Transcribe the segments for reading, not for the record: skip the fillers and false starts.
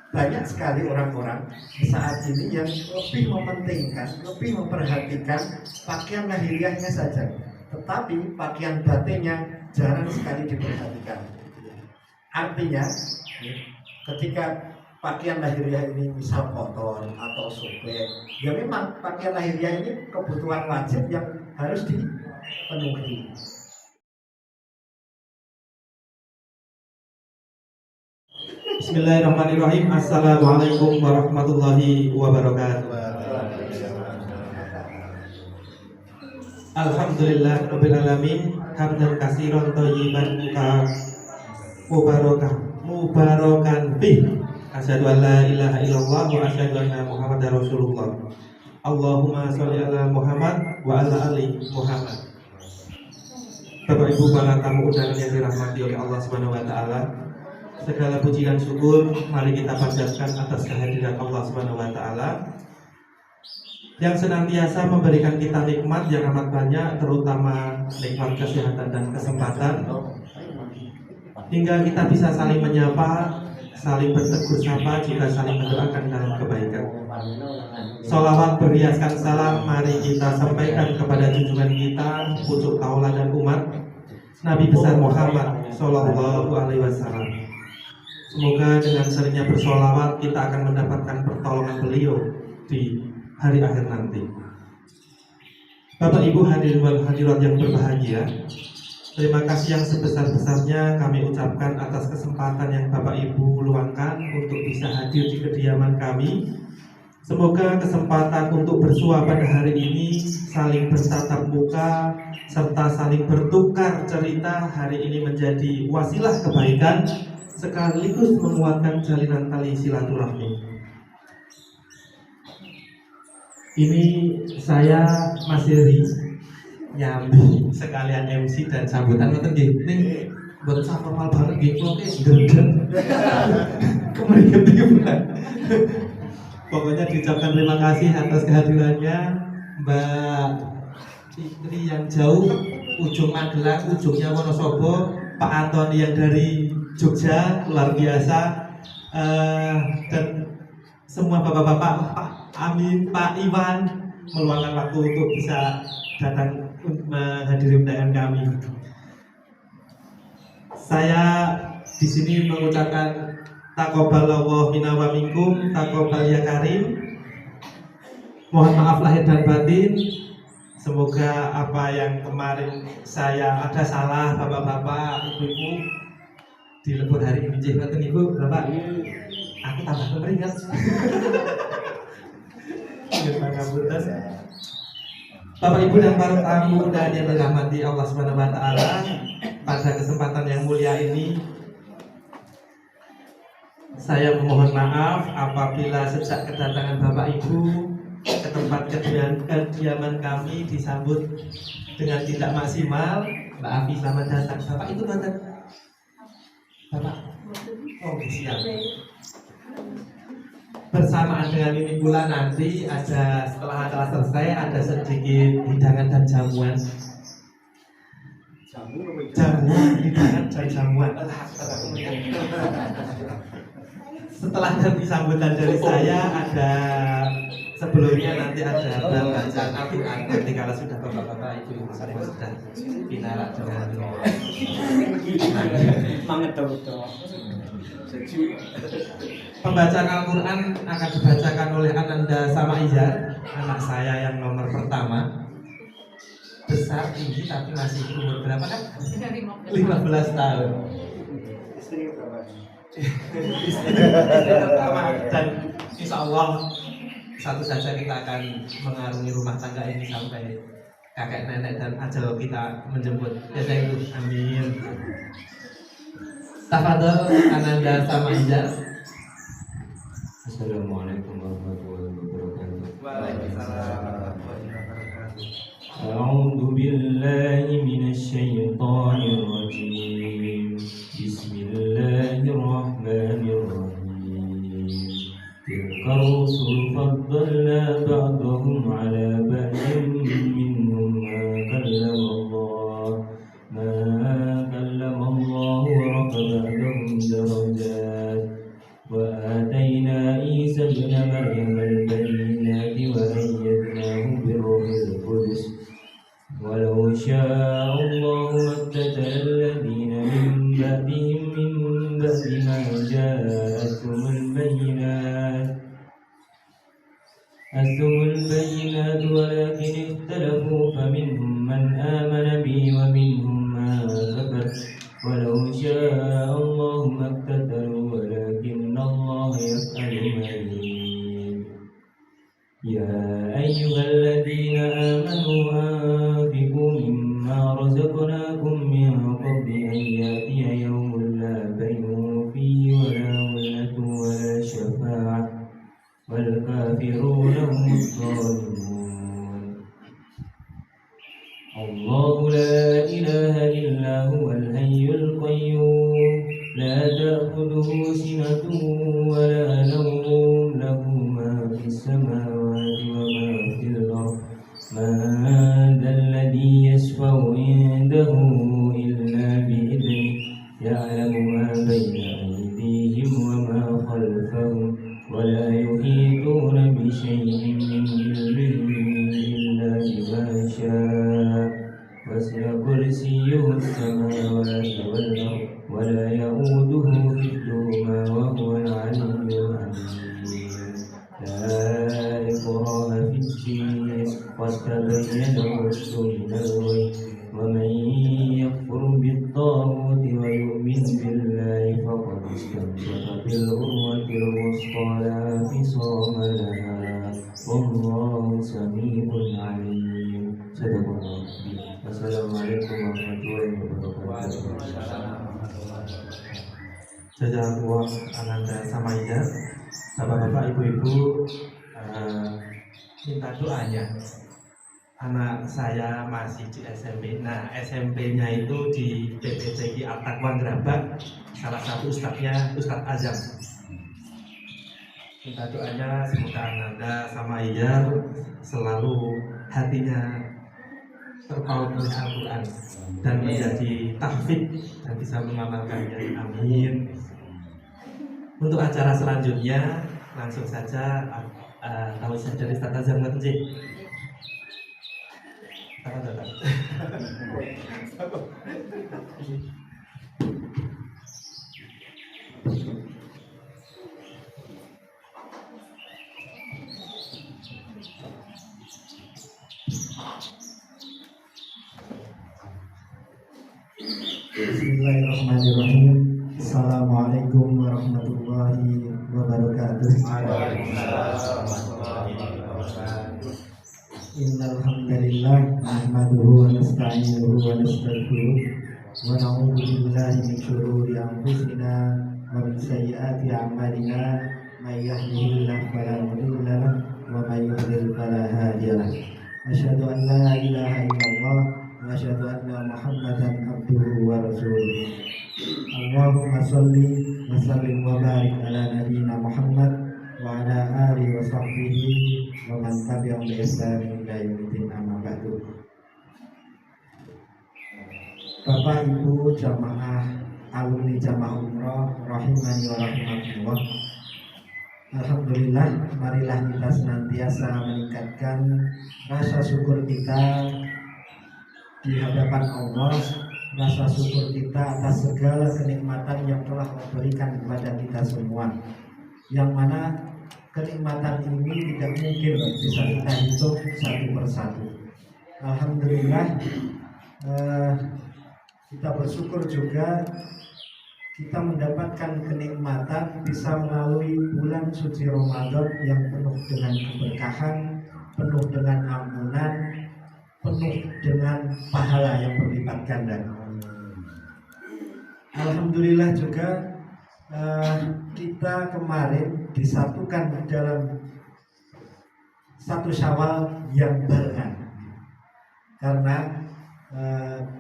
banyak sekali orang-orang saat ini yang lebih mementingkan, lebih memperhatikan pakaian lahiriahnya saja, tetapi pakaian batinnya jarang sekali diperhatikan. Artinya, ketika pakaian lahiriah ini misal kotor atau sobek, ya memang pakaian lahiriah ini kebutuhan wajib yang harus dipenuhi. Bismillahirrahmanirrahim. Assalamualaikum warahmatullahi wabarakatuh. Alhamdulillah rabbil alamin, hamdan katsiran thayyiban mubarakan bih. Asyhadu an la ilaha illallah wa asyhadu anna Muhammadar Rasulullah. Allahumma sholli ala Muhammad wa ala ali Muhammad. Bapak Ibu para tamu undangan yang dirahmati oleh Allah Subhanahu wa taala, segala puji dan syukur mari kita panjatkan atas kehadiran Allah Subhanahu wa taala yang senantiasa memberikan kita nikmat yang amat banyak, terutama nikmat kesehatan dan kesempatan, hingga kita bisa saling menyapa, saling bertegur sapa, juga saling mendoakan dalam kebaikan. Sholawat berhiaskan salam mari kita sampaikan kepada junjungan kita, pucuk tauladan umat, Nabi besar Muhammad Sallallahu Alaihi Wasallam. Semoga dengan seringnya bersolawat kita akan mendapatkan pertolongan beliau di hari akhir nanti. Bapak Ibu hadirin wal hadirat yang berbahagia, terima kasih yang sebesar-besarnya kami ucapkan atas kesempatan yang Bapak Ibu luangkan untuk bisa hadir di kediaman kami. Semoga kesempatan untuk bersua pada hari ini, saling bertatap muka, serta saling bertukar cerita hari ini menjadi wasilah kebaikan, sekaligus menguatkan jalinan tali silaturahmi. Ini saya Mas Heri nyambi sekalian MC dan sambutan ngoten nggih. Ning mboten sak formal banget nggih, kula ki ndredeg. Kemreket iki bukan. Pokoknya diucapkan terima kasih atas kehadirannya Mbak Fitri yang jauh ujung Magelang, ujungnya Wonosobo, Pak Antoni yang dari Jogja, luar biasa, dan semua bapak-bapak, Pak Amin, Pak Iwan meluangkan waktu untuk bisa datang menghadiri undangan kami. Saya di sini mengucapkan taqabbalallahu minna wa minkum, taqabbal ya karim. Mohon maaf lahir dan batin. Semoga apa yang kemarin saya ada salah, bapak-bapak, ibu-ibu, dilebur hari ini nggih ngoten Ibu, Bapak. Aku tambah kemeringat. Bapak Ibu dan para tamu dan yang dirahmati Allah Subhanahu wa taala, pada kesempatan yang mulia ini saya memohon maaf apabila sejak kedatangan Bapak Ibu ke tempat kediaman kami disambut dengan tidak maksimal. Mbak Afi, selamat datang. Bapak itu datang. Bapak, oh siap. Bersamaan dengan ini pula nanti ada, setelah acara selesai, ada sedikit hidangan dan jamuan. Hidangan dan jamuan. Setelah nanti sambutan dari saya, ada sebelumnya nanti ada bacaan Al-Quran. Nanti kalau sudah bapak-bapak ibu sudah pinarak dengan pembacaan Al-Quran akan dibacakan oleh Ananda Samaizar, anak saya yang nomor pertama. Besar, tinggi, tapi masih umur berapa kan? 15 tahun. Istri pertama. Dan insya Allah satu saja kita akan mengarungi rumah tangga ini sampai kakek nenek dan ajal kita menjemput. Ya saya itu, amin. Tafadhol Ananda Samaizar. Assalamualaikum warahmatullahi wabarakatuh. Waalaikumsalam warahmatullahi wabarakatuh. A'udzu billahi minasy syaithanir rajim. Bismillahirrahmanirrahim. Tilka rusul faddalna ba'dahum 'ala ba'din minhum ma kallama Allah wa rafa'a ba'dahum darajat wa وآتينا عيسى ابن مريم البينات وأيدناه بروح القدس ولو شاء الله ما اقتتل الذين من بعدهم من بعد ما جاءتهم البينات ولكن اختلفوا فمنهم من آمن به ومنهم من كفر ولو شاء الله ما اقتتلوا ولكن الله يفعل ما يريد يا أيها الذين آمنوا أنفقوا مما رزقناكم من قبل أن يأتي يوم لا بيع فيه ولا ولة ولا شفاعة والكافرون هم الظالمون الله لا إله إلا هو الحي القيوم لا تأخذه سنة ولا نوم له ما في السماوات وما في الأرض من ذا الذي يشفع عنده إلا بإذنه يعلم ما بين أيديهم وما خلفهم ولا يحيطون بشيء من علمه إلا بما شاء وسع كرسيه السماوات والأرض ولا يؤوده حفظهما وهو العلي العظيم لا إكراه في الدين قد تبين الرشد من الغي ومن يكفر بالطاغوت ويؤمن بالله فقد استمسك بالعروة الوثقى لا انفصام لها والله سميع عليم صدق الله. Assalamualaikum warahmatullahi wabarakatuh. Jazakallah Ananda Samaya. Bapak-bapak, ibu-ibu, minta doanya. Anak saya masih di SMP. Nah, SMP-nya itu di PPTQ At-Taqwa Gerabak. Salah satu ustadznya Ustadz Azam. Minta doanya semoga Ananda Samaya selalu hatinya terpaut oleh Al-Quran dan menjadi tahfidz dan bisa mengamalkannya. Amin. Untuk acara selanjutnya langsung saja kalau saya dari Ustadz Azam ngerti. Bismillahirrahmanirrahim. Assalamualaikum warahmatullahi wabarakatuh. Innal hamdalillah nahmaduhu wa nasta'inuhu wa nastaghfiruh wa na'udzu billahi min shururi anfusina wa min sayyiati a'malina may yahdihillahu fala mudilla lahu wa may yudlil fala hadiya lahu. Asyhadu an la ilaha illallah wa asyhadu anna Muhammadan abduhu wa rasuluh. Allahumma sholli wa sallim wa barik ala nabiyyina Muhammad wa ala alihi wa sahbihi wa man tabi'ahum bi ihsan ila yaumil amma ba'du. Bapak Ibu jamaah alumni jamaah umroh rahimani wa rahimakumullah. Alhamdulillah, marilah kita senantiasa meningkatkan rasa syukur kita di hadapan Allah, rasa syukur kita atas segala kenikmatan yang telah diberikan kepada kita semua, yang mana kenikmatan ini tidak mungkin bisa kita hitung satu persatu. Alhamdulillah, kita bersyukur juga kita mendapatkan kenikmatan bisa melalui bulan suci Ramadan yang penuh dengan keberkahan, penuh dengan ampunan, penuh dengan pahala yang berlipat ganda. Alhamdulillah juga kita kemarin disatukan dalam satu Syawal yang barengan. Karena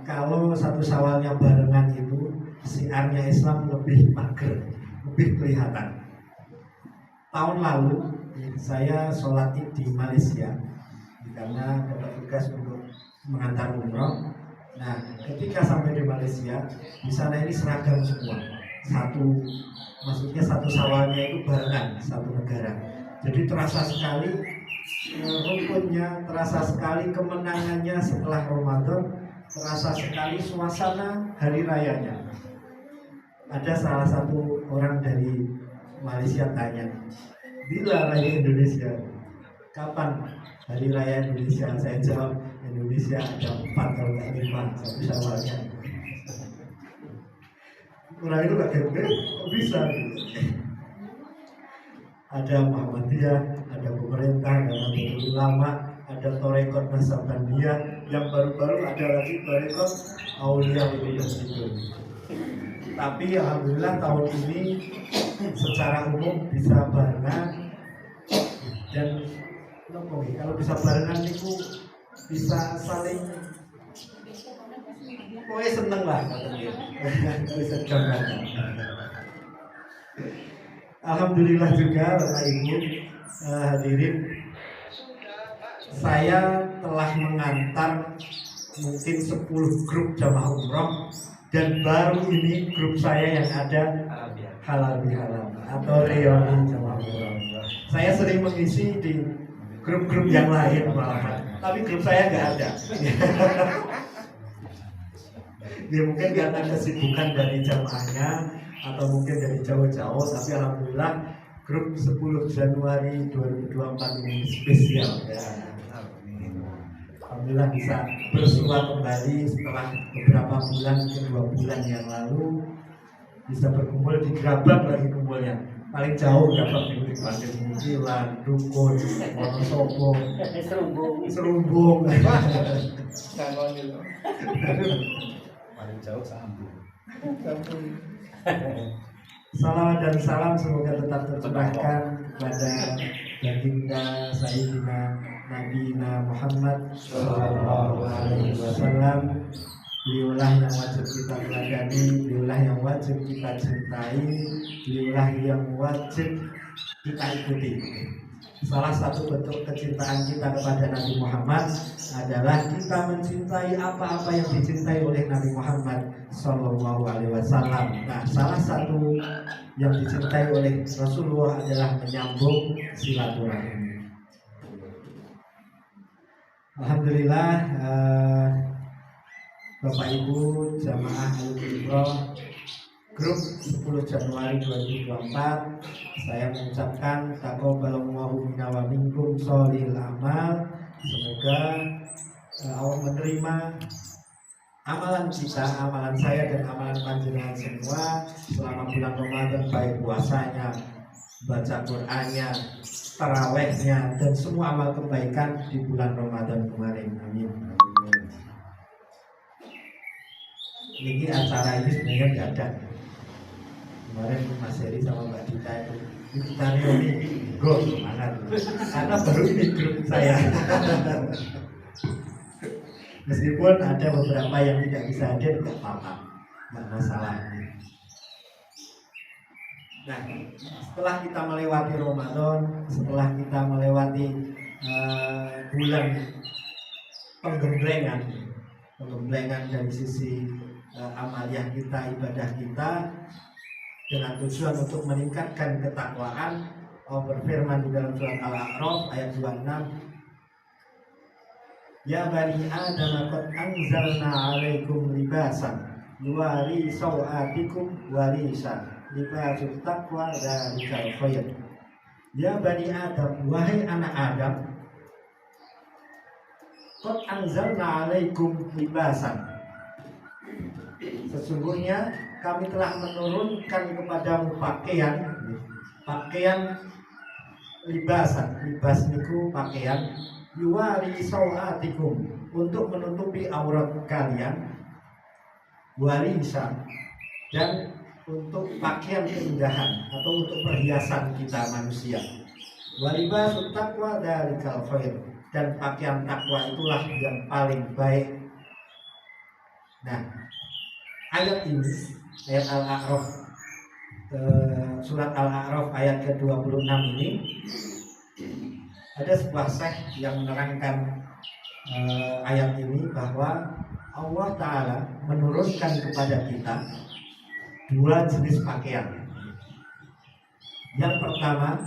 kalau satu Syawalnya barengan itu siarnya Islam lebih mager, lebih kelihatan. Tahun lalu saya sholat Id di Malaysia karena dapat tugas untuk mengantar umroh. Nah, ketika sampai di Malaysia, di sana ini seragam semua. maksudnya satu Syawalnya itu barengan satu negara. Jadi terasa sekali rukunnya, terasa sekali kemenangannya setelah Ramadan, terasa sekali suasana hari rayanya. Ada salah satu orang dari Malaysia tanya, bila raya Indonesia? Kapan hari raya Indonesia? Saya jawab, Indonesia ada 4 kalau nggak 5, satu Syawalnya. Orang itu gak kok bisa gitu. Ada Muhammadiyah, ada pemerintah, ada Nahdlatul Ulama, ada Torekot Nasabandiyah, yang baru-baru ada lagi Torekot Aulia itu. Tapi alhamdulillah tahun ini secara umum bisa barengan, dan kalau bisa barengan itu bisa saling pokoknya seneng lah katanya. Bisa gambarkan. Alhamdulillah juga Bapak Ibu hadirin, saya telah mengantar mungkin 10 grup jamaah umroh, dan baru ini grup saya yang ada halal bihalal atau reuni jamaah umroh. Saya sering mengisi di grup-grup yang lain malahan, tapi grup saya nggak ada. Ya mungkin karena kesibukan dari jamaahnya atau mungkin dari jauh-jauh, tapi alhamdulillah grup 10 Januari 2024 ini spesial ya. Alhamdulillah bisa bersua kembali setelah beberapa bulan, mungkin 2 bulan yang lalu, bisa berkumpul di Grabang lagi kumpulnya. Paling jauh Grabang di Pantai Munjilan, Dukun, Wonosobo, Serumbung. Paling jauh Sambung. Salawat dan salam semoga tetap tercurahkan kepada baginda Sayyidina Nabiina Muhammad Sallallahu Alaihi Wasallam. Beliaulah yang wajib kita teladani, beliaulah yang wajib kita cintai, beliaulah yang wajib kita ikuti. Salah satu bentuk kecintaan kita kepada Nabi Muhammad adalah kita mencintai apa-apa yang dicintai oleh Nabi Muhammad Sallallahu Alaihi Wasallam. Nah, salah satu yang dicintai oleh Rasulullah adalah menyambung silaturahmi. Alhamdulillah, Bapak Ibu jamaah Al-Umroh grup 10 Januari 2024, saya mengucapkan taqabbalallahu minna wa minkum sholihil amal. Semoga Allah menerima amalan kita, amalan saya dan amalan panjenengan semua selama bulan Ramadan, baik puasanya, baca Qur'annya, tarawehnya, dan semua amal kebaikan di bulan Ramadan kemarin. Amin. Ini acara ini sebenarnya tidak ada. Kemarin Mas Heri sama Mbak Dita itu kita reuni go semangat, karena baru ini grup saya. Meskipun ada beberapa yang tidak bisa hadir, tidak apa-apa, tidak masalah. Nah, setelah kita melewati Ramadan, setelah kita melewati bulan penggemblengan dari sisi amaliyah kita, ibadah kita, dengan tujuan untuk meningkatkan ketakwaan, Allah berfirman di dalam surat Al-A'raf ayat 26, Ya bani Adam qad anzalna 'alaikum libasan yuwari sawatikum warisan libasut taqwa dzalikal khair. Ya bani Adam, wahai anak Adam, qad anzalna 'alaikum libasan, sesungguhnya kami telah menurunkan kepadamu pakaian libasan. Libas niku pakaian yuwari sawatikum, untuk menutupi aurat kalian, warisan, dan untuk pakaian keindahan atau untuk perhiasan kita manusia. Walibasut taqwa dzalikal khair, dan pakaian takwa itulah yang paling baik. Nah, ayat ini, ayat Al-A'raf, surat Al-A'raf ayat ke-26 ini, ada sebuah syekh yang menerangkan ayat ini bahwa Allah Ta'ala menurunkan kepada kita dua jenis pakaian. Yang pertama,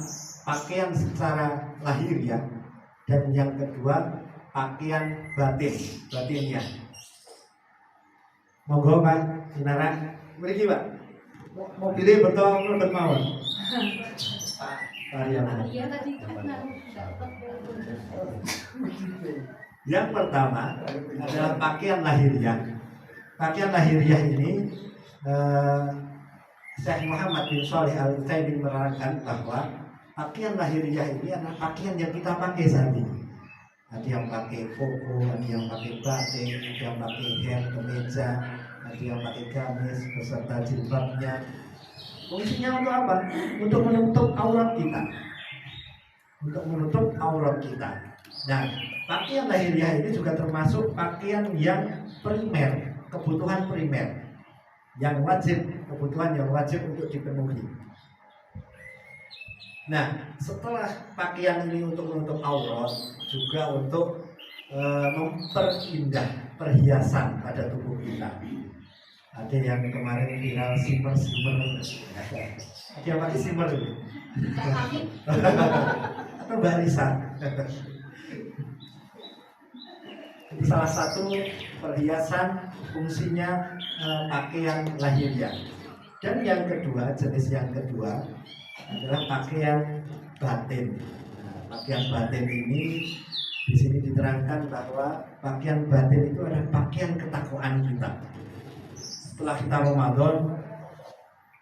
pakaian secara lahiriah, dan yang kedua, pakaian batinnya. Monggo Pak Sinara, mriki Pak. Mau pilih betul atau mau? Iya tadi kan dapat. Yang pertama adalah pakaian lahiriah. Pakaian lahiriah ini Syekh Muhammad bin Shalih Al-Utsaimin menerangkan bahwa pakaian lahiriah ini adalah pakaian yang kita pakai saat ini. Ada yang pakai koko, ada yang pakai batik, ada yang pakai hem, kemeja, ada yang pakai gamis beserta jilbabnya. Fungsinya untuk apa? Untuk menutup aurat kita. Untuk menutup aurat kita. Nah, pakaian lahiriah ini juga termasuk pakaian yang primer, kebutuhan primer, yang wajib, kebutuhan yang wajib untuk dipenuhi. Nah, setelah pakaian ini untuk menutup aurat, juga untuk memperindah perhiasan pada tubuh kita. Ada yang kemarin viral simmer, ada yang pakai simmer itu. Atau barisan. Jadi salah satu perhiasan fungsinya pakaian lahiriah. Dan yang kedua, jenis yang kedua adalah pakaian batin. Nah, pakaian batin ini di sini diterangkan bahwa pakaian batin itu adalah pakaian ketakwaan kita. Setelah kita Ramadan,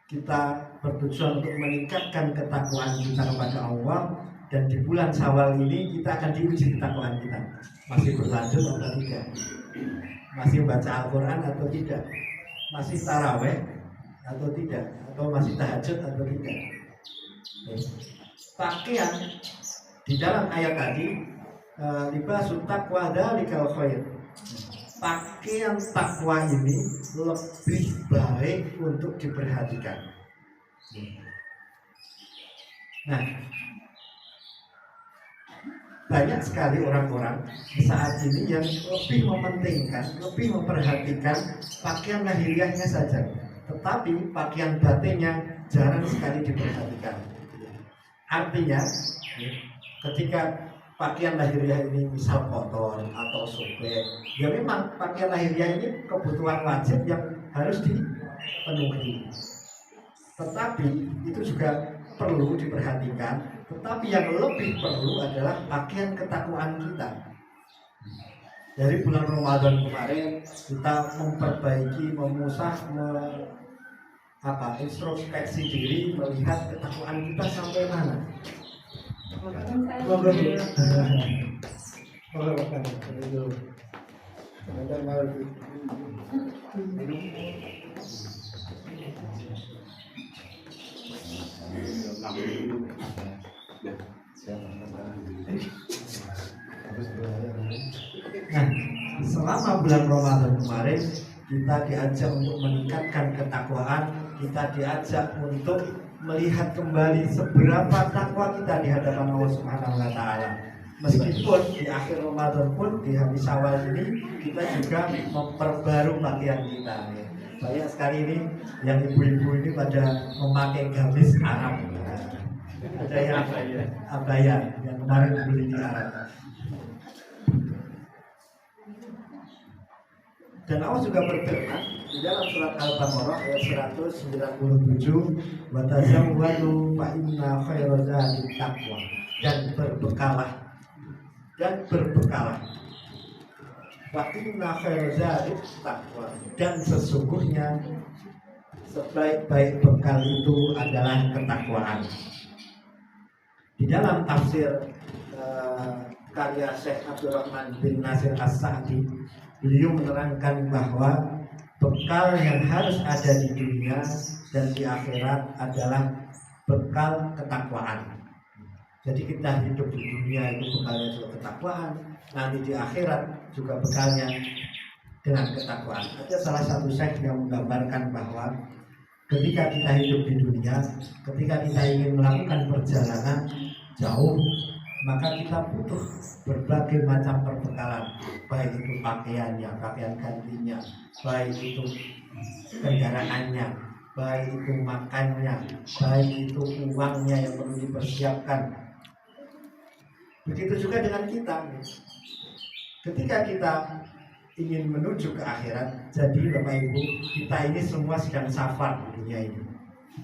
kita bertujuan untuk meningkatkan ketakwaan kita kepada Allah, dan di bulan Syawal ini kita akan diuji ketakwaan kita. Masih berlanjut atau tidak? Masih membaca Al-Quran atau tidak? Masih taraweh atau tidak? Atau masih tahajud atau tidak? Pakaian di dalam ayat tadi, libasul taqwa dzalikal khair. Pakaian takwa ini lebih baik untuk diperhatikan. Nah, banyak sekali orang-orang saat ini yang lebih mementingkan, lebih memperhatikan pakaian lahiriahnya saja, tetapi pakaian batinnya jarang sekali diperhatikan. Artinya, ketika pakaian lahiriah ini misal kotor atau sobek, ya memang pakaian lahiriah ini kebutuhan wajib yang harus dipenuhi. Tetapi itu juga perlu diperhatikan. Tetapi yang lebih perlu adalah pakaian ketakwaan kita. Dari bulan Ramadan kemarin kita memperbaiki, memusah, introspeksi diri, melihat ketakwaan kita sampai mana. Nah, selama bulan Ramadan kemarin kita diajak untuk meningkatkan ketakwaan, kita diajak untuk melihat kembali seberapa takwa kita di hadapan Allah Subhanahu wa taala. Meskipun di akhir Ramadan pun di hari Syawal ini kita juga memperbarui pakaian kita. Banyak sekali ini yang ibu-ibu ini pada memakai gamis Arab. Ada yang abaya yang kemarin dibeli di Arab. Dan Allah juga berfirman di dalam surat Al-Baqarah ayat 197, wa tazawwadu fa inna khairaz zadi taqwa, dan berbekalah fa inna khairaz zadi taqwa, dan sesungguhnya sebaik-baik bekal itu adalah ketakwaan. Di dalam tafsir karya Syekh Abdurrahman bin Nasir As-Sa'di, beliau menerangkan bahwa bekal yang harus ada di dunia dan di akhirat adalah bekal ketakwaan. Jadi kita hidup di dunia itu bekalnya juga ketakwaan, nanti di akhirat juga bekalnya dengan ketakwaan. Ada salah satu syekh yang menggambarkan bahwa ketika kita hidup di dunia, ketika kita ingin melakukan perjalanan jauh, maka kita butuh berbagai macam perbekalan, baik itu pakaiannya, pakaian gantinya, baik itu kendaraannya, baik itu makannya, baik itu uangnya yang perlu dipersiapkan. Begitu juga dengan kita. Ketika kita ingin menuju ke akhirat, jadi Bapak Ibu, kita ini semua sedang safar di dunia ini,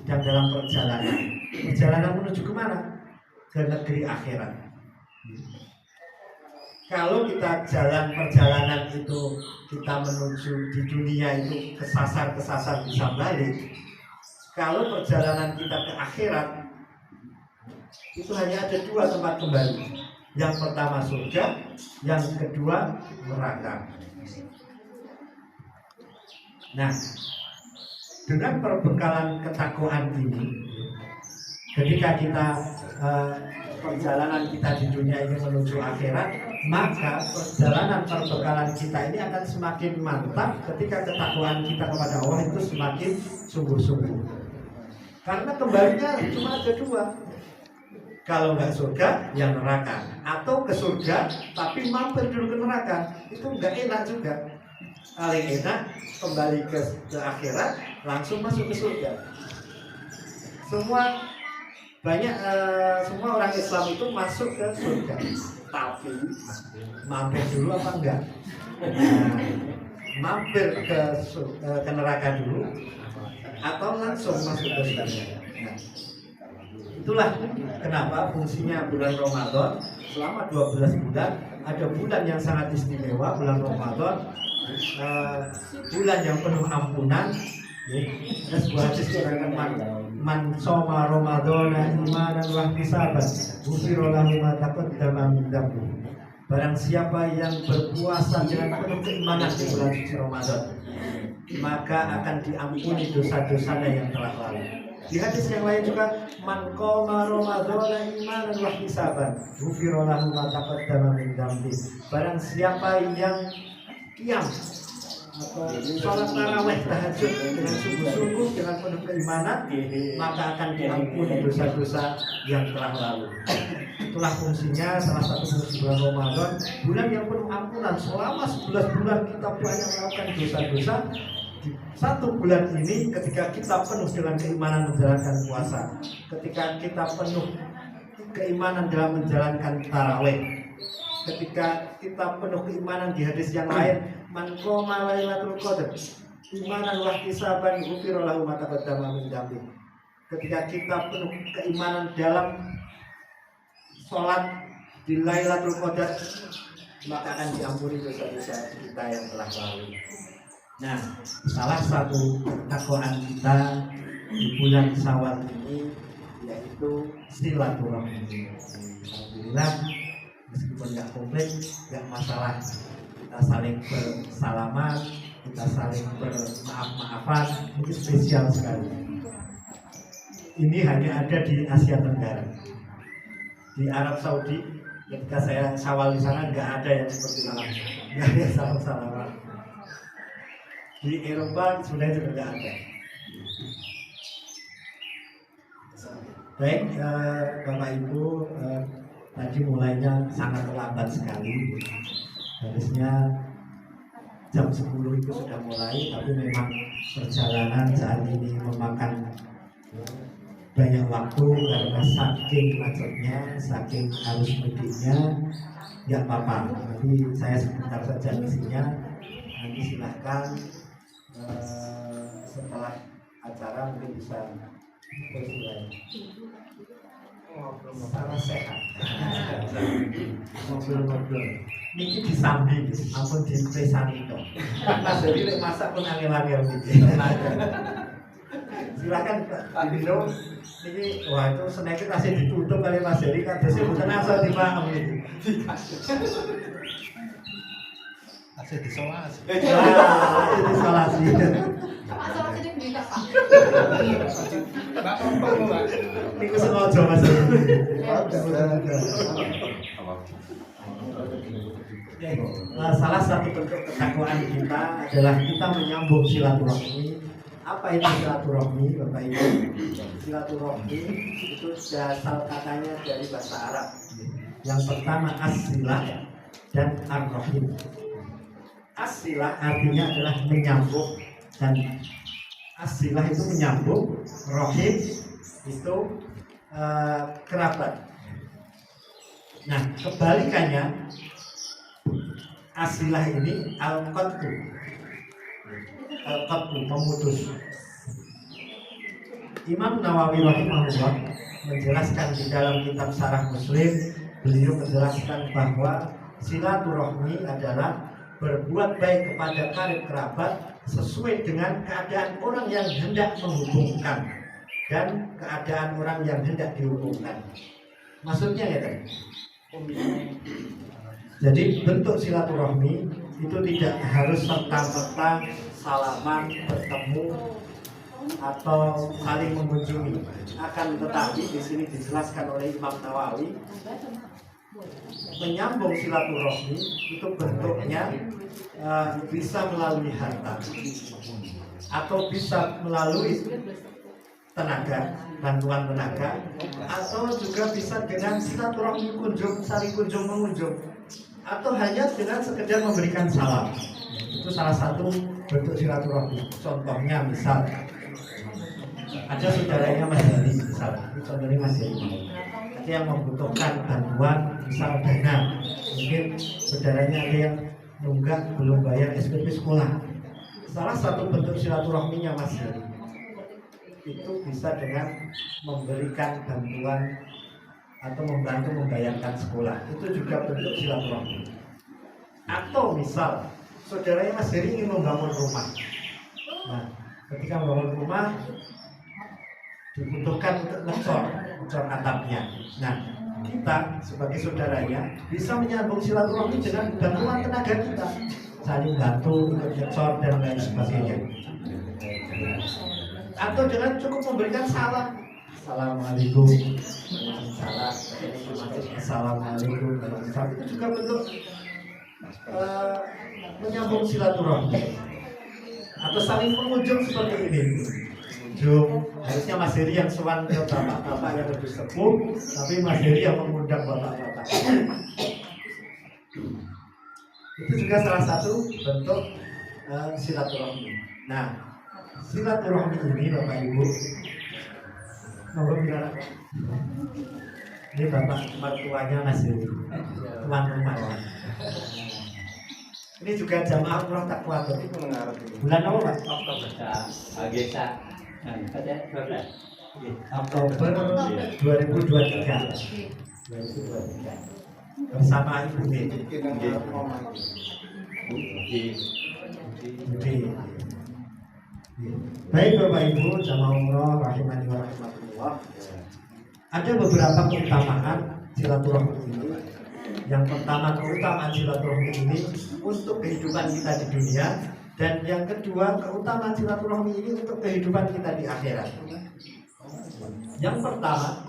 sedang dalam perjalanan. Perjalanan menuju kemana? Ke negeri akhirat. Kalau kita jalan perjalanan itu, kita menuju di dunia itu kesasar-kesasar bisa balik. Kalau perjalanan kita ke akhirat, itu hanya ada dua tempat kembali. Yang pertama surga, yang kedua neraka. Nah, dengan perbekalan ketakwaan ini, ketika kita perjalanan kita di dunia ini menuju akhirat, maka perjalanan perbekalan kita ini akan semakin mantap ketika ketakwaan kita kepada Allah itu semakin sungguh-sungguh. Karena kembalinya cuma ada dua. Kalau nggak surga, ya neraka. Atau ke surga, tapi mampir dulu ke neraka. Itu nggak enak juga. Paling enak kembali ke akhirat, langsung masuk ke surga. Semua orang Islam itu masuk ke surga, tapi mampir dulu apa enggak? Mampir ke neraka dulu, atau langsung masuk ke surga. Nah, itulah kenapa fungsinya bulan Ramadan selama 12 bulan. Ada bulan yang sangat istimewa, bulan Ramadan, bulan yang penuh ampunan. Ada sebuah hadis yang man soma Ramadana imanan wa ihtisaban ghufira lahu ma taqaddama min dhanbi. Barang siapa yang berpuasa dengan penuh keimanan di bulan suci Ramadan, maka akan diampuni dosa-dosanya yang telah lalu. Di hadis yang lain juga, man qoma Ramadana imanan wa ihtisaban ghufira lahu ma taqaddama min dhanbi. Barang siapa yang qiyam atau sholat tarawih tahajud dengan sungguh-sungguh dengan penuh keimanan, maka akan diampuni dosa-dosa yang telah lalu. Itulah fungsinya, salah satu fungsi bulan Ramadan, bulan yang penuh ampunan. Selama 11 bulan kita banyak melakukan dosa-dosa. Di satu bulan ini, ketika kita penuh dengan keimanan menjalankan puasa, ketika kita penuh keimanan dalam menjalankan tarawih, ketika kita penuh keimanan di hadis yang lain, man qoma lailatul qadar imanan wa ihtisaban ghufira lahu ma taqaddama min dhanbi. Ketika kita penuh keimanan dalam sholat di Lailatul Qadar, maka akan diampuni dosa-dosa kita yang telah lalu. Nah, salah satu takwaan kita di bulan Syawal ini yaitu silaturahmi. Alhamdulillah, meskipun nggak komplit, nggak masalah. Kita saling bersalaman, kita saling bermaaf-maafan, ini spesial sekali. Ini hanya ada di Asia Tenggara. Di Arab Saudi, ketika saya Syawal di sana nggak ada yang seperti salam, nggak ada salam-salaman. Di Eropa sebenarnya juga nggak ada. Baik, Bapak Ibu, tadi mulainya sangat terlambat sekali. Harusnya jam 10 itu sudah mulai, tapi memang perjalanan saat ini memakan banyak waktu karena saking macetnya, saking arus mudiknya. Nggak apa-apa, nanti saya sebentar saja isinya. Nanti silahkan setelah acara mungkin bisa bersilakan. Salah sehat. Ngobrol-ngobrol. Niki disambi, ampun dipresani dong. Mas jadi lek masak pun angel-angel gitu. Silakan Pak Dino. Niki wah itu snacknya kasih ditutup kali Mas Heri kan biasanya bukan asal dipaham gitu. Asal disolasi. Disolasi. Asal sini bisa Pak. Bapak Mbak. Niku sengaja Mas Heri. Salah satu bentuk ketakwaan kita adalah kita menyambung silaturahmi. Apa itu silaturahmi, Bapak Ibu? Silaturahmi itu asal katanya dari bahasa Arab. Yang pertama as-silah dan ar-rahim. As-silah artinya adalah menyambung dan As-silah itu menyambung, rohim itu kerabat. Nah, kebalikannya as-silah ini al-qat'u. Al-qat'u memutus. Imam Nawawi rahimahullah menjelaskan di dalam kitab Syarah Muslim, beliau menjelaskan bahwa silaturahmi adalah berbuat baik kepada karib kerabat sesuai dengan keadaan orang yang hendak menghubungkan dan keadaan orang yang hendak dihubungkan. Maksudnya ya kan? Jadi bentuk silaturahmi itu tidak harus serta-merta salaman, bertemu atau saling mengunjungi. Akan tetapi di sini dijelaskan oleh Imam Nawawi, menyambung silaturahmi itu bentuknya bisa melalui harta atau bisa melalui tenaga, bantuan tenaga, atau juga bisa dengan silaturahmi saling kunjung mengunjung, atau hanya dengan sekedar memberikan salam. Itu salah satu bentuk silaturahmi. Contohnya misal ada saudaranya Mas Heri, misal contohnya Mas Heri, ada yang membutuhkan bantuan misal dana, mungkin saudaranya ada yang nunggak belum bayar SPP sekolah. Salah satu bentuk silaturahminya Mas Heri itu bisa dengan memberikan bantuan atau membantu membayarkan sekolah. Itu juga bentuk silaturahmi. Atau misal saudaranya Mas Heri ingin membangun rumah. Nah, ketika membangun rumah dibutuhkan untuk ngecor atapnya. Nah, kita sebagai saudaranya bisa menyambung silaturahmi dengan bantuan tenaga kita, saling bantu untuk ngecor dan lain sebagainya. Atau dengan cukup memberikan salam, assalamualaikum, assalamualaikum, itu juga bentuk menyambung silaturahmi. Atau saling mengunjung seperti ini. Harusnya Mas Heri yang sowan ke bapak-bapak yang lebih sepuh, tapi Mas Heri yang mengundang bapak-bapak. Itu juga salah satu bentuk silaturahmi. Nah, silaturahmi ini Bapak Ibu, ini bapak mertuanya Mas Heri, tuan rumah. Ini juga jamaah kurang tak kuat, itu bulan apa Pak? Oktober. Agesa. Oktober 2023 bersama Ibu Budi. Baik Bapak Ibu jamaah umroh rahimani wa rahimakumullah. Ada beberapa keutamaan silaturahmi ini. Yang pertama, keutamaan silaturahmi ini untuk kehidupan kita di dunia. Dan yang kedua, keutamaan silaturahmi ini untuk kehidupan kita di akhirat. Yang pertama,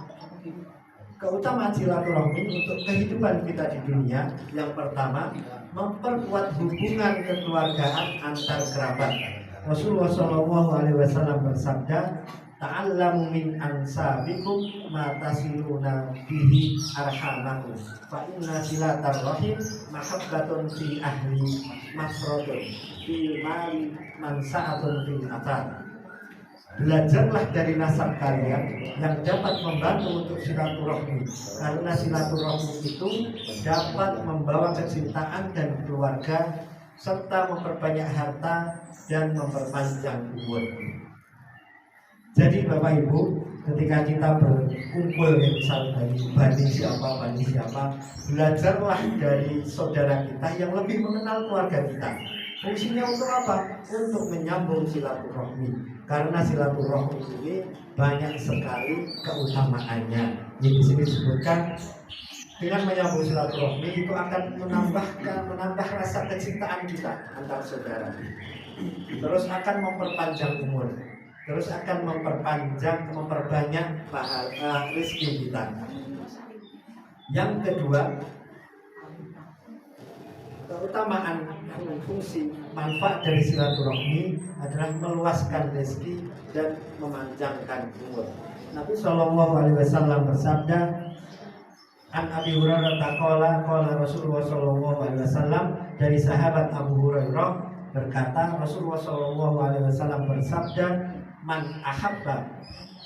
keutamaan silaturahmi untuk kehidupan kita di dunia. Yang pertama, memperkuat hubungan kekeluargaan antar kerabat. Rasulullah SAW bersabda, ta'allamu min ansabikum ma tasiluna bihi arhamakum fa inna silatar rahim mahabbatun fi ahli masrodun fi mali mansa'atun fil atar. Belajarlah dari nasab kalian yang dapat membantu untuk silaturahmi, karena silaturahmi itu dapat membawa kecintaan dan keluarga serta memperbanyak harta dan memperpanjang umur. Jadi Bapak Ibu, ketika kita berkumpul misal bani siapa, belajarlah dari saudara kita yang lebih mengenal keluarga kita. Fungsinya untuk apa? Untuk menyambung silaturahmi. Karena silaturahmi ini banyak sekali keutamaannya. Di sini disebutkan dengan menyambung silaturahmi itu akan menambah rasa kecintaan kita antar saudara. Terus akan memperpanjang umur. Terus akan memperbanyak rezeki kita. Yang kedua, keutamaan fungsi manfaat dari silaturahmi adalah meluaskan rezeki dan memanjangkan umur. Nabi SAW bersabda, An Abi Hurairah qala Rasulullah SAW, dari sahabat Abu Hurairah, berkata Rasulullah SAW bersabda, man ahabba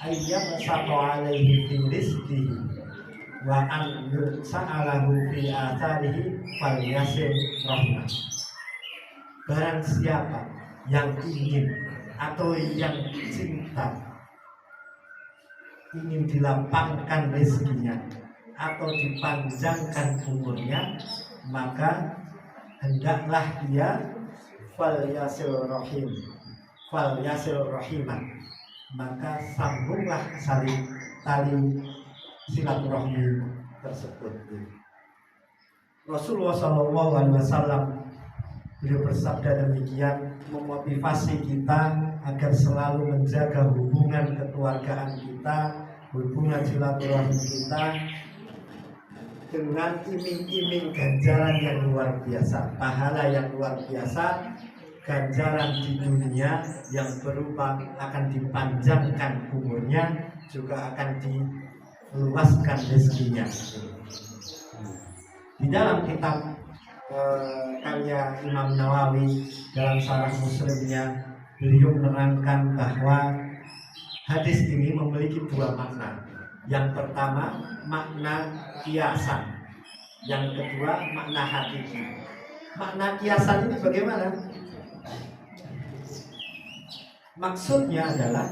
ayyam saqa alaihi fi rizqihi wa an sa'alahu fi atharihi falyasil rahmah. Barang siapa yang ingin atau yang cinta ingin dilapangkan rezekinya atau dipanjangkan umurnya, maka hendaklah dia falyasil rahimah, maka sambunglah tali silaturahmi tersebut. Rasulullah SAW beliau bersabda demikian, memotivasi kita agar selalu menjaga hubungan kekeluargaan kita, hubungan silaturahmi kita dengan iming-iming ganjaran yang luar biasa, pahala yang luar biasa, ganjaran di dunia yang berupa akan dipanjangkan umurnya, juga akan diluaskan rezekinya. Di dalam kitab karya Imam Nawawi dalam Syarah Muslimnya, beliau menerangkan bahwa hadis ini memiliki dua makna. Yang pertama makna kiasan, yang kedua makna hakiki. Makna kiasan ini bagaimana? Maksudnya adalah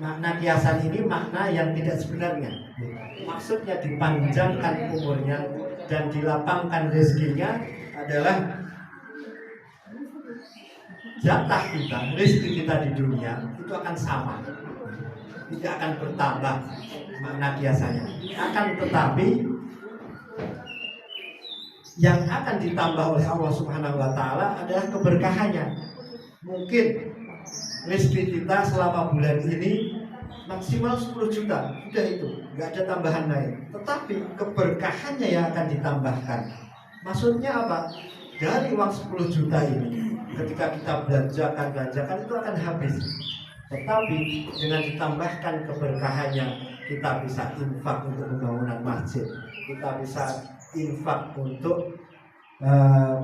makna kiasan ini makna yang tidak sebenarnya. Maksudnya dipanjangkan umurnya dan dilapangkan rezekinya adalah jatah kita, rezeki kita di dunia itu akan sama, tidak akan bertambah makna kiasannya. Akan tetapi yang akan ditambah oleh Allah Subhanahu wa Ta'ala adalah keberkahannya. Mungkin rezeki kita selama bulan ini maksimal 10 juta, sudah itu, nggak ada tambahan lain. Tetapi keberkahannya yang akan ditambahkan. Maksudnya apa? Dari uang 10 juta ini, ketika kita belanjakan itu akan habis. Tetapi dengan ditambahkan keberkahannya, kita bisa infak untuk pembangunan masjid, kita bisa infak untuk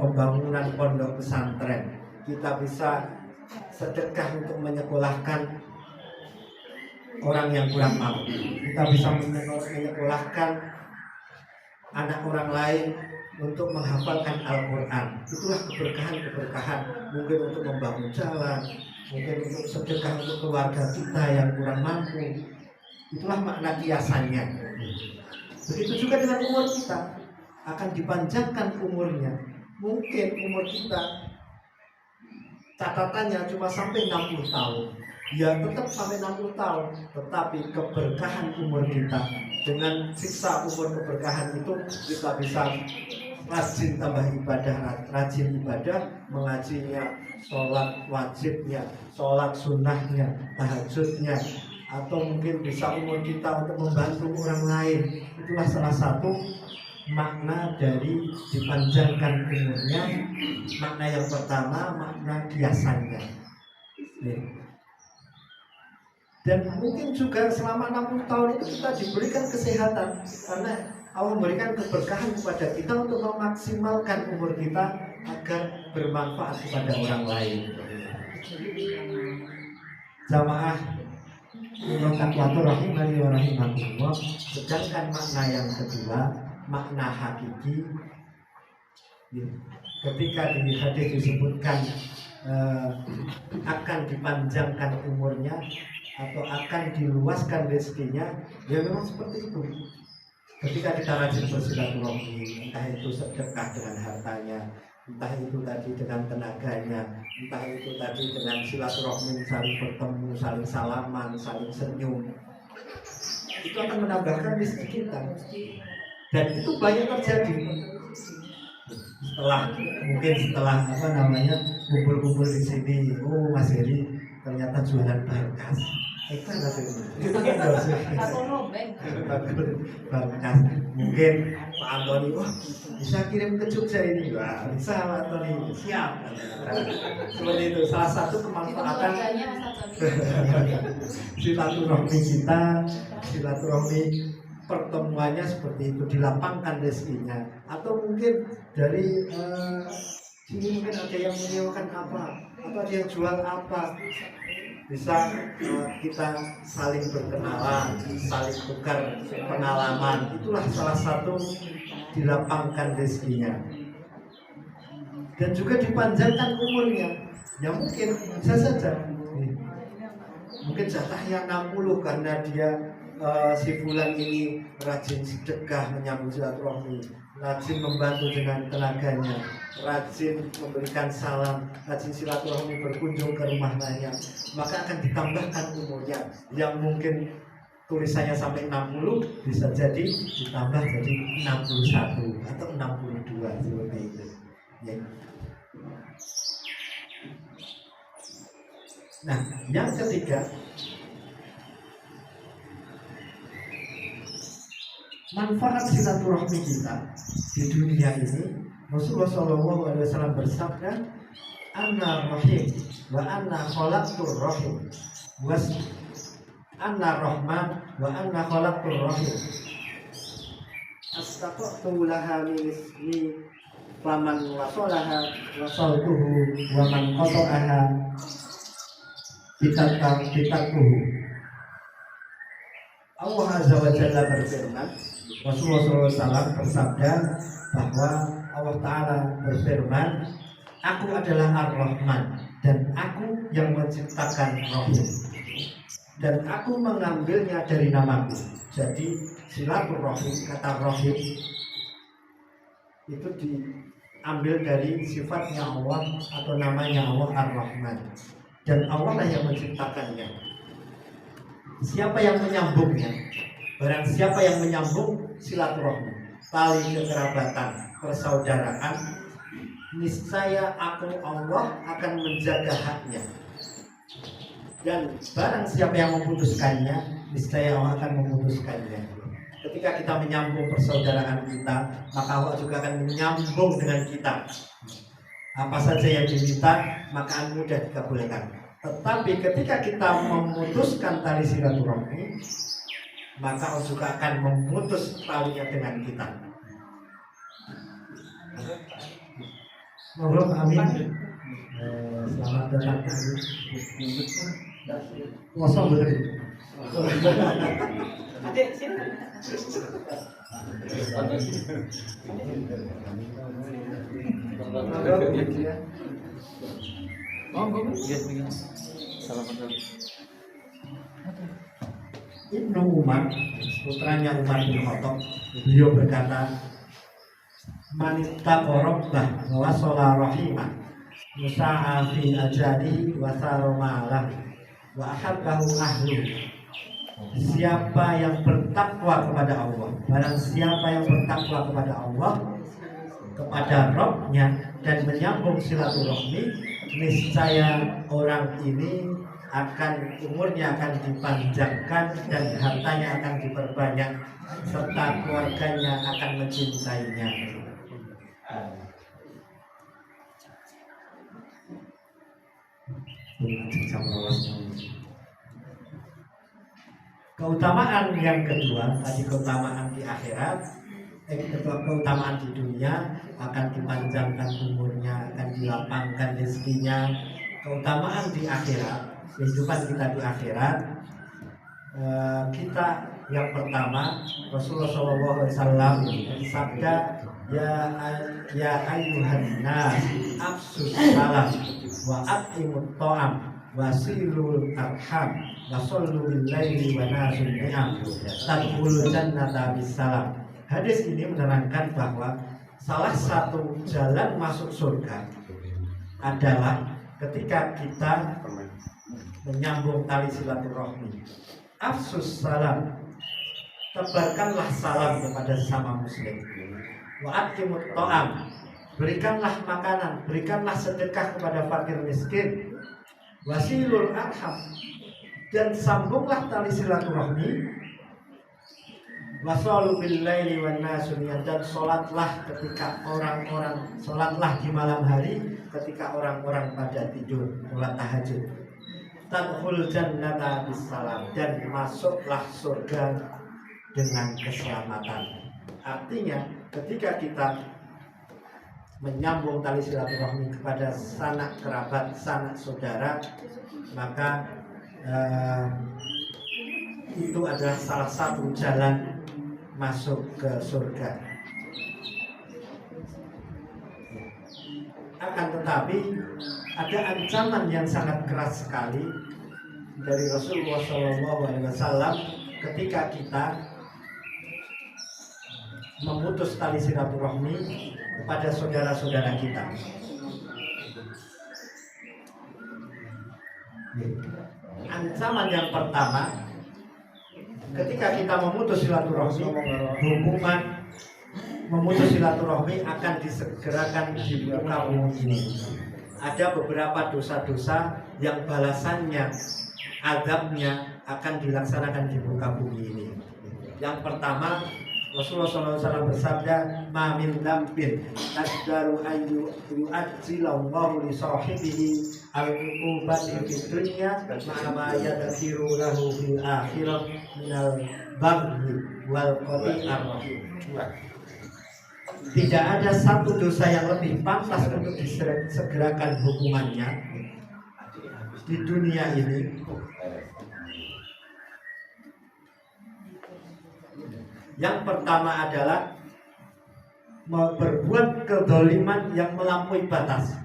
pembangunan pondok pesantren, kita bisa sedekah untuk menyekolahkan orang yang kurang mampu, kita bisa menyekolahkan anak orang lain untuk menghafalkan Al-Quran. Itulah keberkahan-keberkahan, mungkin untuk membangun jalan, mungkin untuk sedekah untuk keluarga kita yang kurang mampu. Itulah makna kiasannya. Begitu juga dengan umur kita, akan dipanjangkan umurnya. Mungkin umur kita catatannya cuma sampai 60 tahun, ya tetap sampai 60 tahun, tetapi keberkahan umur kita, dengan siksa umur keberkahan itu kita bisa rajin tambah ibadah, rajin ibadah, mengajinya, sholat wajibnya, sholat sunnahnya, tahajudnya, atau mungkin bisa umur kita untuk membantu orang lain. Itulah salah satu makna dari dipanjangkan umurnya. Makna yang pertama makna kiasannya. Dan mungkin juga selama 60 tahun itu kita diberikan kesehatan, karena Allah memberikan keberkahan kepada kita untuk memaksimalkan umur kita agar bermanfaat kepada orang lain. Jamaah rahimani wa rahimakumullah. Sedangkan makna yang kedua, makna hakiki, ketika di hadis disebutkan akan dipanjangkan umurnya atau akan diluaskan rezekinya, ya memang seperti itu. Ketika kita rajin bersilaturahmi, entah itu sedekah dengan hartanya, entah itu tadi dengan tenaganya, entah itu tadi dengan silaturahmi, saling bertemu, saling salaman, saling senyum, itu akan menambahkan rezeki kita. Dan itu banyak terjadi. Setelah kumpul-kumpul di sini, oh Mas Heri ternyata jualan berkas. Itu Mas Heri. Berkas. Mungkin Pak Antoni, wah bisa kirim ke Jogja ini, wah bisa Pak Antoni, siap. Seperti itu. Salah satu kemanfaatan silaturahmi kita, silaturahmi pertemuannya seperti itu, dilapangkan rezekinya. Atau mungkin dari Sini mungkin ada yang menyewakan apa, atau ada yang jual apa. Bisa kita saling berkenalan, saling tukar pengalaman. Itulah salah satu dilapangkan rezekinya. Dan juga dipanjangkan umurnya. Ya mungkin bisa saja. Mungkin jatahnya 60 karena dia si fulan ini rajin sedekah, menyambung silaturahmi, rajin membantu dengan tenaganya, rajin memberikan salam, rajin silaturahmi, berkunjung ke rumah lainnya, maka akan ditambahkan umurnya. Yang mungkin tulisannya sampai 60 bisa jadi ditambah jadi 61 atau 62 seperti itu. Ya. Nah, yang ketiga, manfaat silaturahmi kita di dunia ini. Rasulullah SAW bersabda, "Anna rahim wa anna khalaqtur rahim was anna rahman wa anna khalaqtur rahim astaqtu laha min ismi faman wasolaha wasaltuhu wa man qata'aha bitakuhu." Allah Azza wa Jalla berfirman, Rasulullah SAW bersabda bahwa Allah Ta'ala berfirman, "Aku adalah Ar-Rahman dan aku yang menciptakan Rahim dan aku mengambilnya dari namaku." Jadi silaturahim, kata Rahim itu diambil dari sifatnya Allah atau namanya Allah Ar-Rahman, dan Allah lah yang menciptakannya. Siapa yang menyambungnya? Barang siapa yang menyambung silaturahmi, tali kekerabatan, persaudaraan, niscaya aku Allah akan menjaga haknya. Dan barang siapa yang memutuskannya, niscaya Allah akan memutuskannya. Ketika kita menyambung persaudaraan kita, maka Allah juga akan menyambung dengan kita. Apa saja yang diminta, maka akan mudah dikabulkan. Tetapi ketika kita memutuskan tali silaturahmi, maka Allah juga akan memutus talinya dengan kita. Ngobrol, amin. Selamat datang. Kosong betul. Adik sini. Ibnu Umar, putranya Umar bin Khattab, beliau berkata, "Manita korobbah wa sholah rahimah musa'a fi ajali wa saromalah wa ahabbahu ahlu." Siapa yang bertakwa kepada Allah, barang siapa yang bertakwa kepada Allah, kepada Rabb-Nya, dan menyambung silaturahmi, niscaya orang ini akan umurnya akan dipanjangkan dan hartanya akan diperbanyak serta keluarganya akan mencintainya. Keutamaan yang kedua, tadi keutamaan di akhirat, keutamaan di dunia akan dipanjangkan umurnya, akan dilapangkan rezekinya. Keutamaan di akhirat, kehidupan kita di akhirat, kita yang pertama, Rasulullah SAW bersabda, ya ayyuhan nas afsus salam wa at'imut ta'am wasilul arham wasallu bil laili wa nasun ni'am tadkhulul jannata bisalam. Hadis ini menerangkan bahwa salah satu jalan masuk surga adalah ketika kita menyambung tali silaturahmi. Afsus salam, tebarkanlah salam kepada sesama muslim. Wa aqimut ta'am, berikanlah makanan, berikanlah sedekah kepada fakir miskin. Wasilul arham, dan sambunglah tali silaturahmi. Wasallu bil laili wan nasu niyan, dan salatlah ketika orang-orang, salatlah di malam hari ketika orang-orang pada tidur, salat tahajud. Tadkhul jannata bisalam, dan masuklah surga dengan keselamatan. Artinya ketika kita menyambung tali silaturahmi kepada sanak kerabat, sanak saudara, maka itu adalah salah satu jalan masuk ke surga. Akan tetapi ada ancaman yang sangat keras sekali dari Rasulullah SAW ketika kita memutus tali silaturahmi kepada saudara-saudara kita. Ancaman yang pertama, ketika kita memutus silaturahmi, hukuman memutus silaturahmi akan disegerakan di muka bumi ini. Ada beberapa dosa-dosa yang balasannya, azabnya akan dilaksanakan di muka bumi ini. Yang pertama, Rasulullah SAW bersabda, "Ma min dzambin asdaru an yu'ajjilallahu li sahibihi al-uqubati fid dunya ma ma yadkhiru lahu fil akhirah minal baghi wal qati'ar rahim." Tidak ada satu dosa yang lebih pantas untuk disegerakan hukumannya di dunia ini Yang pertama adalah berbuat kedoliman yang melampaui batas.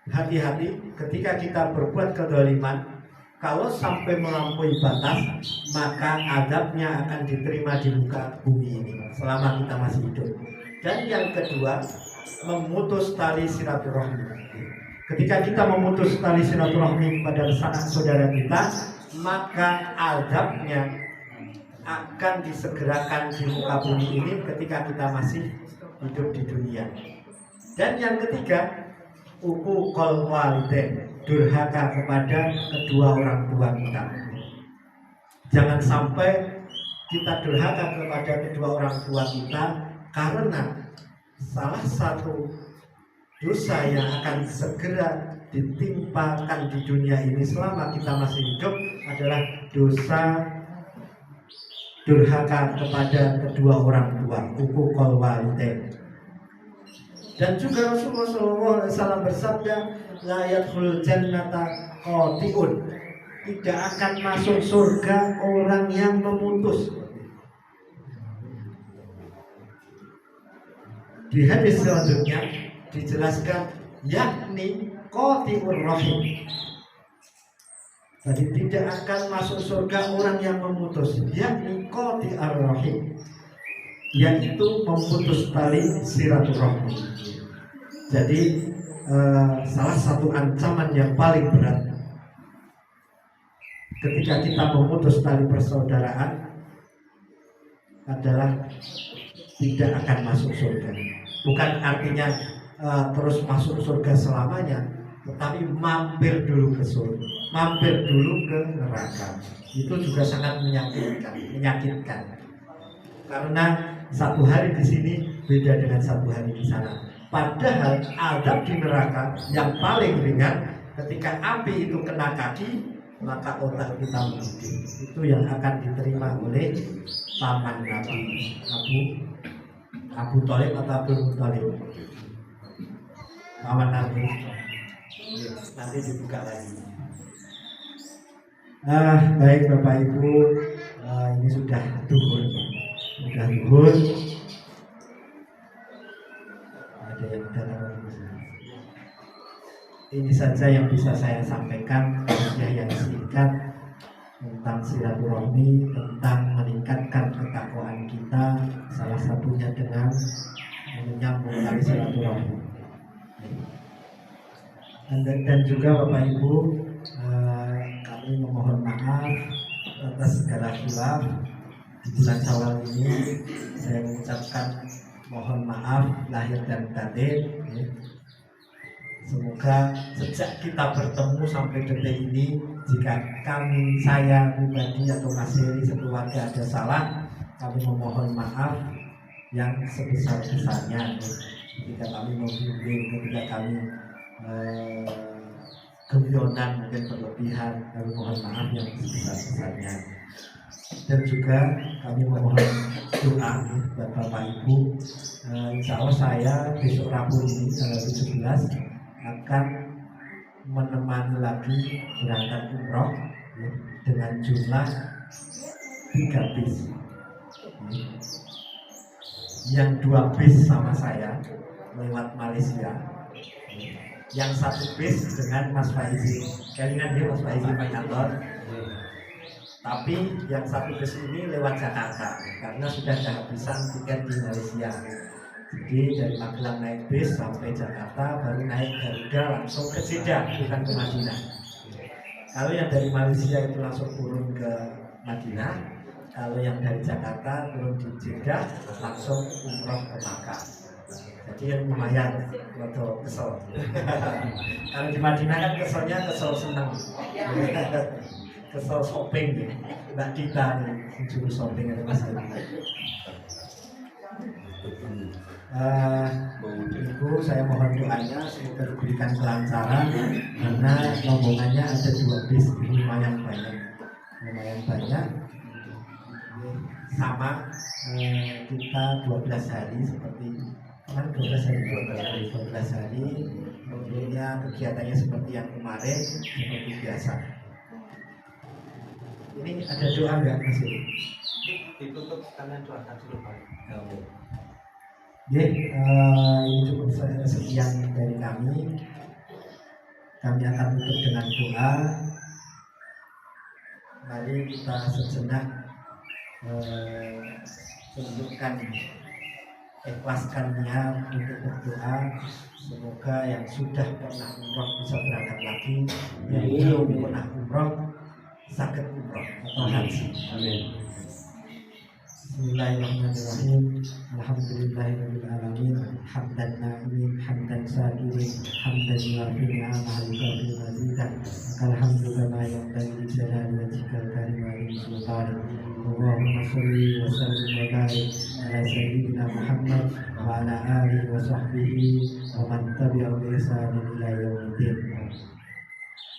Hati-hati ketika kita berbuat kedoliman, kalau sampai melampaui batas, maka azabnya akan diterima di muka bumi ini selama kita masih hidup. Dan yang kedua, memutus tali silaturahmi. Ketika kita memutus tali silaturahmi pada sanak saudara kita, maka azabnya akan disegerakan di muka bumi ini ketika kita masih hidup di dunia. Dan yang ketiga, uququl walidain, durhaka kepada kedua orang tua kita. Jangan sampai kita durhaka kepada kedua orang tua kita, karena salah satu dosa yang akan segera ditimpakan di dunia ini selama kita masih hidup adalah dosa durhaka kepada kedua orang tua, uququl walidain. Dan juga Rasulullah SAW bersabda, la yadkhulul jannata qati'un, tidak akan masuk surga orang yang memutus. Di hadis selanjutnya dijelaskan, yakni qati'ur rahim. Jadi tidak akan masuk surga orang yang memutus, yakni qati'ur rahim, yaitu memutus tali silaturahmi. Jadi salah satu ancaman yang paling berat ketika kita memutus tali persaudaraan adalah tidak akan masuk surga. Bukan artinya terus masuk surga selamanya, tetapi mampir dulu ke surga, mampir dulu ke neraka. Itu juga sangat menyakitkan. Karena satu hari di sini beda dengan satu hari di sana. Padahal azab di neraka yang paling ringan, ketika api itu kena kaki, maka otak kita mendidih. Itu yang akan diterima oleh paman Nabi Abu Thalib atau Abdul Muthalib. Paman Nabi. Nanti dibuka lagi. Baik Bapak Ibu, ini sudah duhur. Ada yang datang. Ini saja yang bisa saya sampaikan, yang singkat tentang silaturahmi, tentang meningkatkan ketakwaan kita, salah satunya dengan menyambung tali silaturahmi. Dan juga Bapak Ibu, kami memohon maaf atas segala khilaf di bulan Syawal ini. Saya mengucapkan mohon maaf lahir dan batin. Semoga sejak kita bertemu sampai detik ini, jika saya pribadi atau Mas Heri sekeluarga ada salah, kami memohon maaf yang sebesar-besarnya. Ketika kami membimbing, ketika kami gemyonan mungkin berlebihan, kami mohon maaf yang sebesar-besarnya. Dan juga kami mohon doa ya, buat Bapak Ibu. Insya Allah saya besok Rabu ini tanggal 17 akan menemani lagi berangkat umroh ya, dengan jumlah 3 bis. Yang 2 bis sama saya lewat Malaysia, yang 1 bis dengan Mas Faizi. Kelingan dia Mas Faizi Pak Kantor. Tapi yang 1 bis ini lewat Jakarta karena sudah kehabisan tiket di Malaysia. Jadi dari Magelang naik bis sampai Jakarta, baru naik Garuda langsung ke Jeddah, bukan ke Madinah. Kalau yang dari Malaysia itu langsung turun ke Madinah, kalau yang dari Jakarta turun di Jeddah langsung umroh ke Makkah. Jadi yang lumayan, rodo kesel. Kalau di Madinah kan keselnya kesel senang, kesel shopping ya. Mbak kita nih, juru shopping ada Mas Ibu, saya mohon doanya semoga diberikan kelancaran karena rombongannya ada 2 bis, lumayan banyak. Sama kita 12 hari seperti kan 12 hari kemudiannya kegiatannya seperti yang kemarin seperti biasa. Ini ada doa nggak Mas? Ditutup karena doakan dulu Pak. Ini cukup sekian dari kami. Kami akan tutup dengan doa. Mari kita sejenak tunjukkan ikhlaskan niat untuk berdoa. Semoga yang sudah pernah umroh bisa berangkat lagi, yang belum pernah umroh sakit umroh atau haji. Amin. Bismillahirrahmanirrahim. Alhamdulillahirabbil alamin. Hamdan na'imin, hamdan syakirin, hamdan yuwafi ni'amahu wa yukafi mazidah. Alhamdu kama yanbaghi li jalali wajhikal karim wa li sultanik. Allahumma sholli wa sallim wa barik ala sayyidina Muhammad wa ala alihi wa sahbihi wa man tabi'ahum bi ihsanin ila yaumiddin.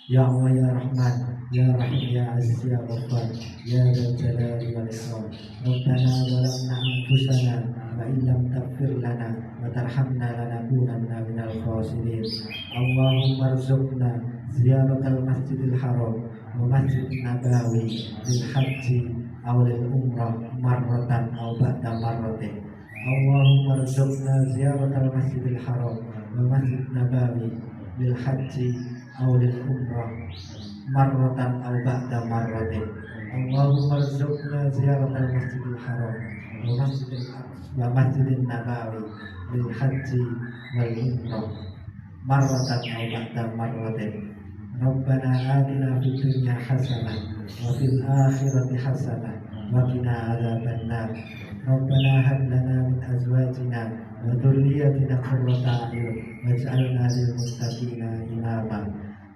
Ya Allah ya Rahman, ya Rahim, ya Aziz, ya Ghaffar, ya Dzal Jalali wal Ikram. Rabbana zalamna anfusana wa in lam taghfir lana wa tarhamna lanakunanna minal khasirin. Allahumma arzuqna ziyaratal Masjidil Haram wa Masjidin Nabawi lil haji aw lil umrah marratan aw ba'da marratin. Allahumma arzuqna ziyaratal Masjidil Haram wa Masjidin Nabawi lil haji aw lil umrah marratan aw ba'da marratin. Allahumma arzuqna ziyaratal Masjidil Haram wa Masjidin Nabawi lil haji wal umrah marratan aw ba'da marratin. Rabbana atina fid dunya hasanah wa fil akhirati hasanah wa qina adzabannar. Rabbana hab lana min azwajina wa dhurriyyatina qurrata a'yun waj'alna lil muttaqina imama.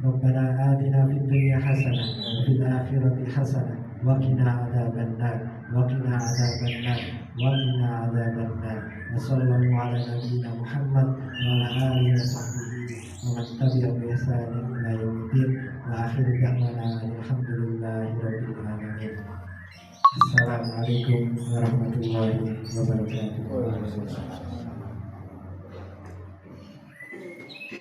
Rabbana atina fid dunya hasanah wa fil akhirati hasanah wa qina adzabannar wa qina adzabannar wa qina adzabannar. Wa sallallahu ala nabiyyina Muhammad wa ala alihi wa sahbihi wa man tabi'ahum bi ihsanin ila yaumiddin. Wa akhiru da'wana alhamdulillahi rabbil alamin. Assalamualaikum warahmatullahi wabarakatuh.